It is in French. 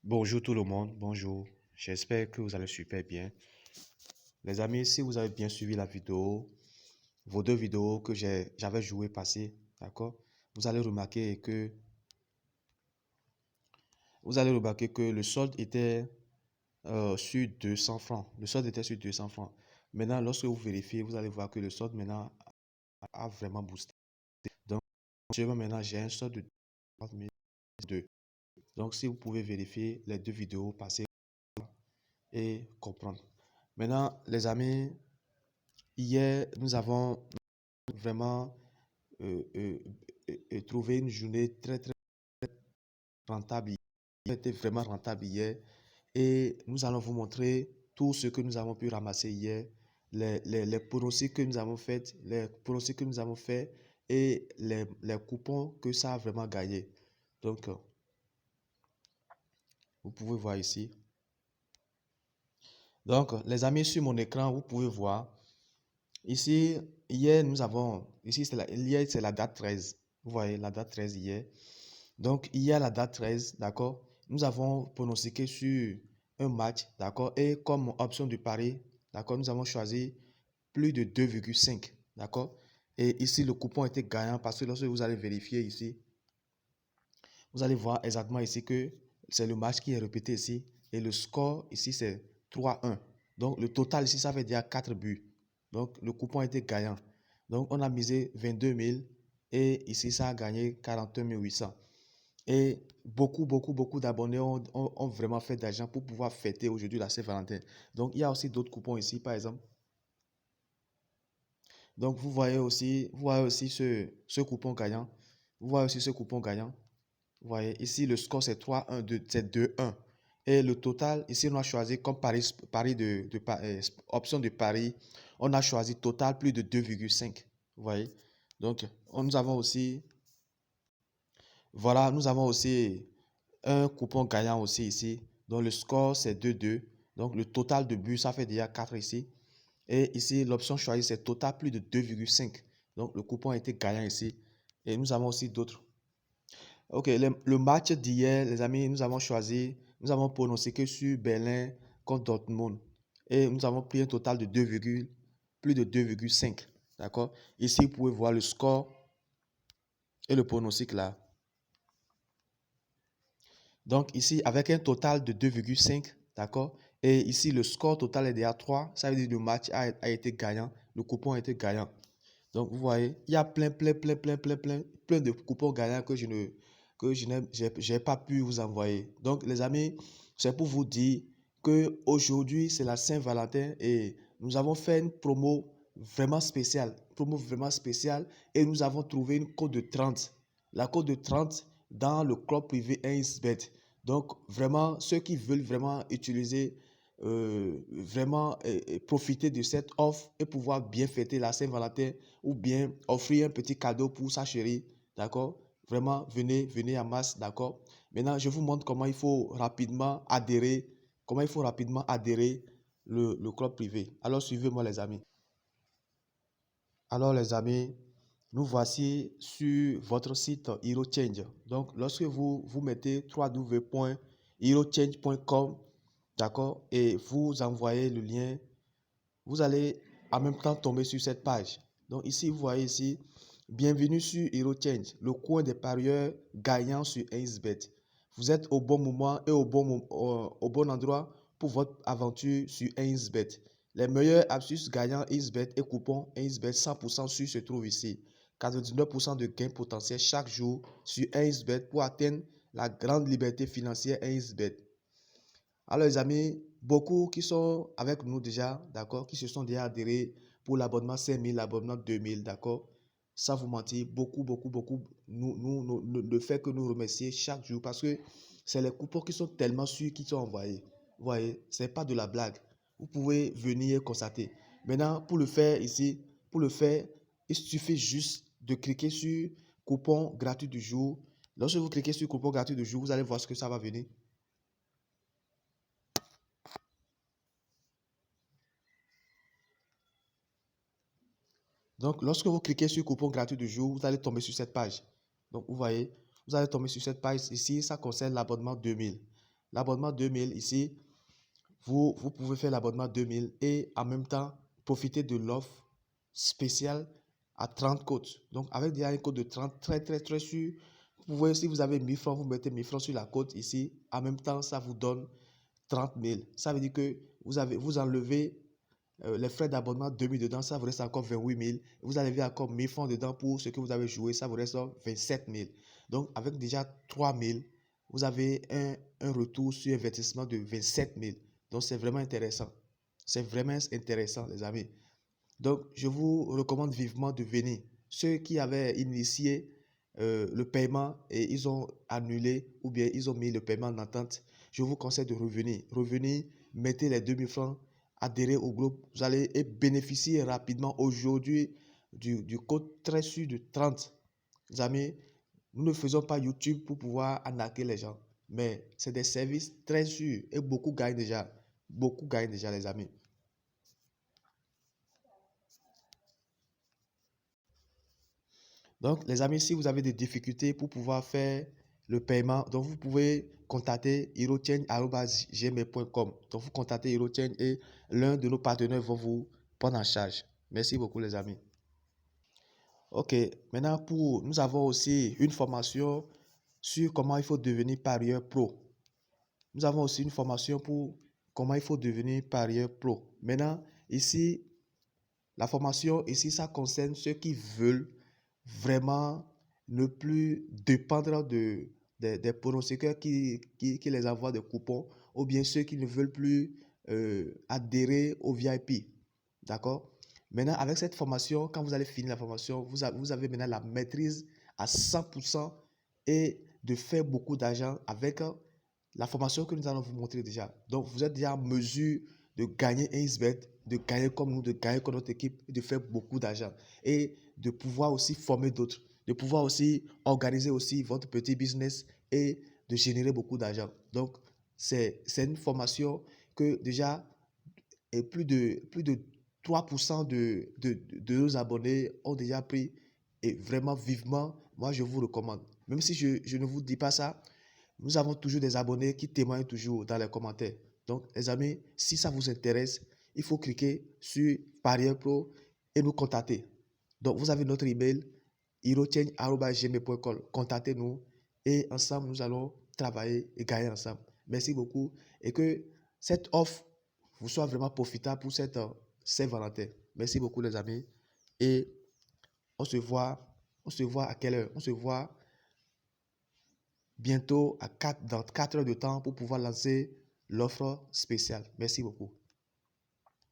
Bonjour tout le monde, bonjour. J'espère que vous allez super bien. Les amis, si vous avez bien suivi la vidéo, vos deux vidéos que j'avais joué passer, d'accord? Vous allez remarquer que le solde était sur 200 francs. Le solde était sur 200 francs. Maintenant, lorsque vous vérifiez, vous allez voir que le solde maintenant a vraiment boosté. Donc, actuellement maintenant, j'ai un solde de 30 002. Donc, si vous pouvez vérifier les deux vidéos passées et comprendre. Maintenant, les amis, hier, nous avons vraiment euh, euh, trouvé une journée très rentable. Était vraiment rentable hier. Et nous allons vous montrer tout ce que nous avons pu ramasser hier, les pronostics que nous avons fait, et les coupons que ça a vraiment gagné. Donc, vous pouvez voir ici. Donc, les amis, sur mon écran, vous pouvez voir. Ici, hier, hier, c'est la date 13. Vous voyez, la date 13 hier. Donc, hier, la date 13, d'accord, nous avons pronostiqué sur un match, d'accord, et comme option de pari, d'accord, nous avons choisi plus de 2,5, d'accord. Et ici, le coupon était gagnant parce que lorsque vous allez vérifier ici, vous allez voir exactement ici que c'est le match qui est répété ici. Et le score ici, c'est 3-1. Donc, le total ici, ça veut dire 4 buts. Donc, le coupon était gagnant. Donc, on a misé 22 000 et ici, ça a gagné 41 800. Et beaucoup d'abonnés ont vraiment fait d'argent pour pouvoir fêter aujourd'hui la Saint-Valentin. Donc, il y a aussi d'autres coupons ici, par exemple. Donc, vous voyez aussi ce coupon gagnant. Vous voyez aussi ce coupon gagnant. Vous voyez, ici, le score, c'est 3-1, c'est 2-1. Et le total, ici, on a choisi comme option de pari, on a choisi total plus de 2,5. Vous voyez. Donc, nous avons aussi, voilà, nous avons aussi un coupon gagnant aussi ici. Donc, le score, c'est 2-2. Donc, le total de buts, ça fait déjà 4 ici. Et ici, l'option choisie, c'est total plus de 2,5. Donc, le coupon a été gagnant ici. Et nous avons aussi d'autres. Ok, le match d'hier, les amis, nous avons pronostiqué sur Berlin contre Dortmund. Et nous avons pris un total de plus de 2,5. D'accord? Ici, vous pouvez voir le score et le pronostic là. Donc ici, avec un total de 2,5, d'accord? Et ici, le score total est déjà 3. Ça veut dire que le match a été gagnant. Le coupon a été gagnant. Donc, vous voyez, il y a plein de coupons gagnants que j'ai pas pu vous envoyer. Donc, les amis, c'est pour vous dire que aujourd'hui c'est la Saint-Valentin et nous avons fait une promo vraiment spéciale et nous avons trouvé une code de 30. La code de 30 dans le club privé 1xBet. Donc, vraiment, ceux qui veulent vraiment utiliser profiter de cette offre et pouvoir bien fêter la Saint-Valentin ou bien offrir un petit cadeau pour sa chérie, d'accord? Vraiment, venez en masse, d'accord? Maintenant, je vous montre comment il faut rapidement adhérer le club privé. Alors, suivez-moi les amis. Alors, les amis, nous voici sur votre site HeroChange. Donc, lorsque vous mettez www.herochange.com, d'accord, et vous envoyez le lien, vous allez en même temps tomber sur cette page. Donc, ici, vous voyez ici, bienvenue sur HeroChange, le coin des parieurs gagnants sur 1xBet. Vous êtes au bon moment et au bon endroit pour votre aventure sur 1xBet. Les meilleures astuces gagnant 1xBet et coupons 1xBet 100% sûr se trouvent ici. 99% de gains potentiels chaque jour sur 1xBet pour atteindre la grande liberté financière 1xBet. Alors les amis, beaucoup qui sont avec nous déjà, d'accord, qui se sont déjà adhérés pour l'abonnement 5000, l'abonnement 2000, d'accord, sans vous mentir, beaucoup, ne fait que nous remercier chaque jour parce que c'est les coupons qui sont tellement sûrs qui sont envoyés. Vous voyez, ce n'est pas de la blague. Vous pouvez venir constater. Maintenant, pour le faire ici, il suffit juste de cliquer sur coupon gratuit du jour. Lorsque vous cliquez sur coupon gratuit du jour, vous allez voir ce que ça va venir. Donc, lorsque vous cliquez sur coupon gratuit du jour, vous allez tomber sur cette page. Donc, vous voyez, vous allez tomber sur cette page ici, ça concerne l'abonnement 2000. l'abonnement 2000 ici, vous pouvez faire l'abonnement 2000 et en même temps profiter de l'offre spéciale à 30 côtes. Donc, avec déjà un code de 30 très sûr, vous pouvez, si vous avez 1000 francs, vous mettez 1000 francs sur la côte ici. En même temps, ça vous donne 30 000. Ça veut dire que vous enlevez les frais d'abonnement 2000 dedans, ça vous reste encore 28 000. Vous enlevez encore 1000 francs dedans pour ce que vous avez joué, ça vous reste 27 000. Donc, avec déjà 3 000, vous avez un retour sur investissement de 27 000. Donc, c'est vraiment intéressant. C'est vraiment intéressant, les amis. Donc, je vous recommande vivement de venir. Ceux qui avaient initié le paiement et ils ont annulé ou bien ils ont mis le paiement en attente, je vous conseille de revenir. Revenez, mettez les 2000 francs, adhérez au groupe. Vous allez bénéficier rapidement aujourd'hui du code très sûr de 30. Les amis, nous ne faisons pas YouTube pour pouvoir arnaquer les gens, mais c'est des services très sûrs et beaucoup gagnent déjà. Beaucoup gagnent déjà, les amis. Donc, les amis, si vous avez des difficultés pour pouvoir faire le paiement, donc vous pouvez contacter herochange@gmail.com. Donc, vous contactez HeroChange et l'un de nos partenaires va vous prendre en charge. Merci beaucoup, les amis. Ok, maintenant, nous avons aussi une formation sur comment il faut devenir parieur pro. Nous avons aussi une formation pour comment il faut devenir parieur pro. Maintenant, ici, la formation, ici, ça concerne ceux qui veulent vraiment ne plus dépendre des pronostiqueurs qui les envoient des coupons ou bien ceux qui ne veulent plus adhérer au VIP. D'accord? Maintenant, avec cette formation, quand vous allez finir la formation, vous avez maintenant la maîtrise à 100% et de faire beaucoup d'argent avec la formation que nous allons vous montrer déjà. Donc, vous êtes déjà en mesure de gagner un XBET, de gagner comme nous, de gagner comme notre équipe, et de faire beaucoup d'argent. Et de pouvoir aussi former d'autres, de pouvoir aussi organiser aussi votre petit business et de générer beaucoup d'argent. Donc, c'est une formation que déjà, et plus de 3% de nos abonnés ont déjà pris et vraiment vivement, moi, je vous recommande. Même si je ne vous dis pas ça, nous avons toujours des abonnés qui témoignent toujours dans les commentaires. Donc, les amis, si ça vous intéresse, il faut cliquer sur Parieur Pro et nous contacter. Donc, vous avez notre email herochange@gmail.com. Contactez-nous et ensemble, nous allons travailler et gagner ensemble. Merci beaucoup et que cette offre vous soit vraiment profitable pour cette Saint-Valentin. Merci beaucoup, les amis. Et on se voit à quelle heure? On se voit bientôt dans 4 heures de temps pour pouvoir lancer l'offre spéciale. Merci beaucoup.